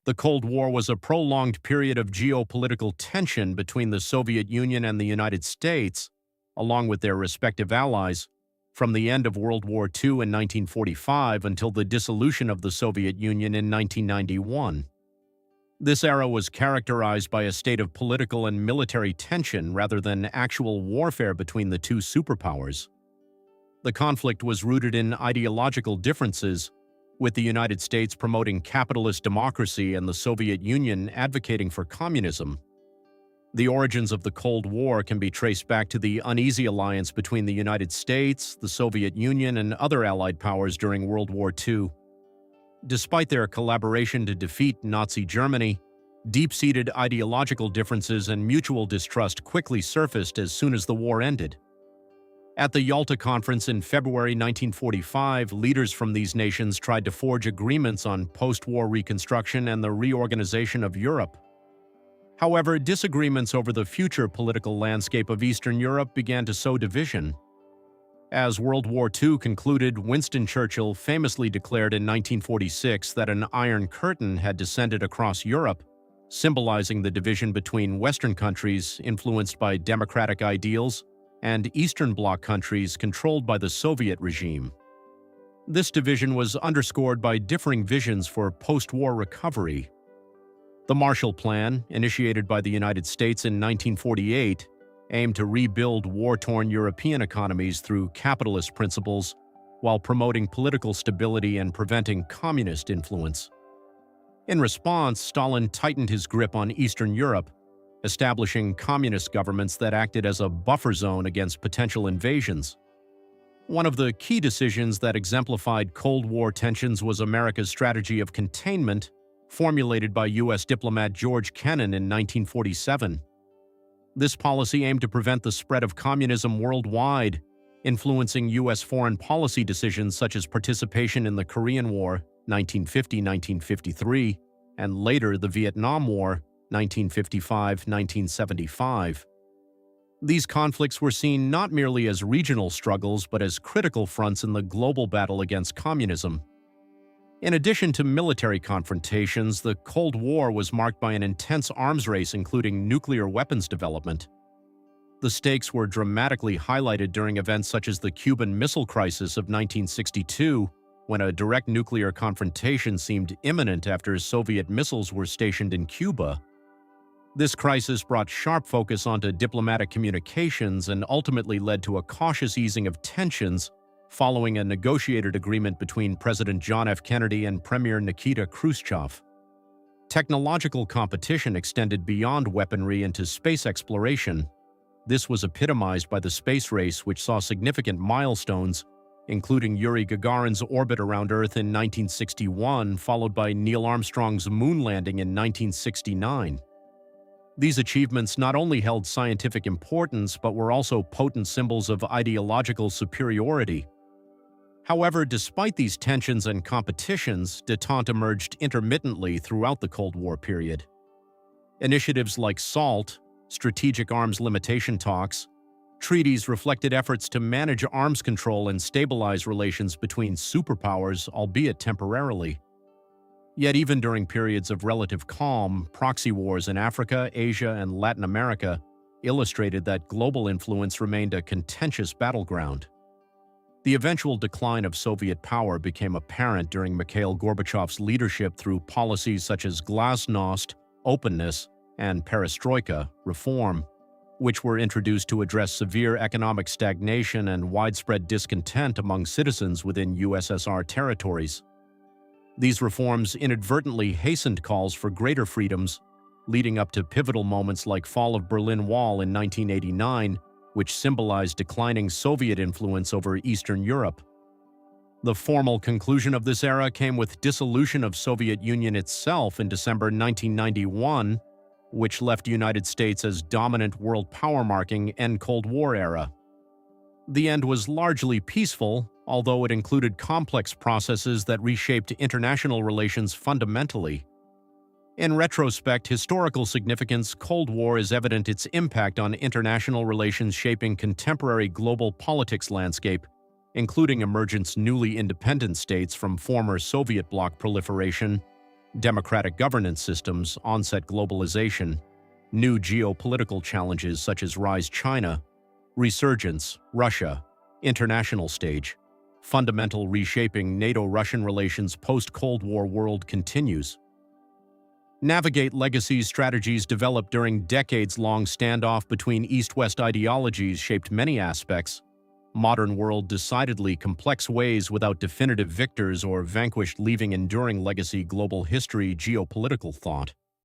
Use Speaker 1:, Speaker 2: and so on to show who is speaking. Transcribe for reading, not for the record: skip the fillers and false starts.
Speaker 1: The Cold War was a prolonged period of geopolitical tension between the Soviet Union and the United States, along with their respective allies, from the end of World War II in 1945 until the dissolution of the Soviet Union in 1991. This era was characterized by a state of political and military tension rather than actual warfare between the two superpowers. The conflict was rooted in ideological differences, with the United States promoting capitalist democracy and the Soviet Union advocating for communism. The origins of the Cold War can be traced back to the uneasy alliance between the United States, the Soviet Union, and other Allied powers during World War II. Despite their collaboration to defeat Nazi Germany, deep-seated ideological differences and mutual distrust quickly surfaced as soon as the war ended. At the Yalta Conference in February 1945, leaders from these nations tried to forge agreements on post-war reconstruction and the reorganization of Europe. However, disagreements over the future political landscape of Eastern Europe began to sow division. As World War II concluded, Winston Churchill famously declared in 1946 that an Iron Curtain had descended across Europe, symbolizing the division between Western countries influenced by democratic ideals and Eastern Bloc countries controlled by the Soviet regime. This division was underscored by differing visions for post-war recovery. The Marshall Plan, initiated by the United States in 1948, aimed to rebuild war-torn European economies through capitalist principles while promoting political stability and preventing communist influence. In response, Stalin tightened his grip on Eastern Europe, establishing communist governments that acted as a buffer zone against potential invasions. One of the key decisions that exemplified Cold War tensions was America's strategy of containment, formulated by U.S. diplomat George Kennan in 1947. This policy aimed to prevent the spread of communism worldwide, influencing U.S. foreign policy decisions such as participation in the Korean War, 1950–1953, and later the Vietnam War, 1955–1975. These conflicts were seen not merely as regional struggles but as critical fronts in the global battle against communism. In addition to military confrontations, the Cold War was marked by an intense arms race including nuclear weapons development. The stakes were dramatically highlighted during events such as the Cuban Missile Crisis of 1962, when a direct nuclear confrontation seemed imminent after Soviet missiles were stationed in Cuba. This crisis brought sharp focus onto diplomatic communications and ultimately led to a cautious easing of tensions following a negotiated agreement between President John F. Kennedy and Premier Nikita Khrushchev. Technological competition extended beyond weaponry into space exploration. This was epitomized by the space race, which saw significant milestones, including Yuri Gagarin's orbit around Earth in 1961, followed by Neil Armstrong's moon landing in 1969. These achievements not only held scientific importance but were also potent symbols of ideological superiority. However, despite these tensions and competitions, détente emerged intermittently throughout the Cold War period. Initiatives like SALT, Strategic Arms Limitation Talks, treaties reflected efforts to manage arms control and stabilize relations between superpowers, albeit temporarily. Yet even during periods of relative calm, proxy wars in Africa, Asia, and Latin America illustrated that global influence remained a contentious battleground. The eventual decline of Soviet power became apparent during Mikhail Gorbachev's leadership through policies such as glasnost, openness, and perestroika, reform, which were introduced to address severe economic stagnation and widespread discontent among citizens within USSR territories. These reforms inadvertently hastened calls for greater freedoms, leading up to pivotal moments like Fall of Berlin Wall in 1989, which symbolized declining Soviet influence over Eastern Europe. The formal conclusion of this era came with dissolution of Soviet Union itself in December 1991, which left United States as dominant world power marking end Cold War era. The end was largely peaceful, although it included complex processes that reshaped international relations fundamentally. In retrospect, historical significance, Cold War is evident its impact on international relations shaping contemporary global politics landscape, including emergence newly independent states from former Soviet bloc proliferation, democratic governance systems, onset globalization, new geopolitical challenges such as rise China, resurgence, Russia, international stage, fundamental reshaping NATO-Russian relations post-Cold War world continues. Navigate legacy strategies developed during decades-long standoff between East-West ideologies shaped many aspects. Modern world decidedly complex ways without definitive victors or vanquished, leaving enduring legacy global history geopolitical thought.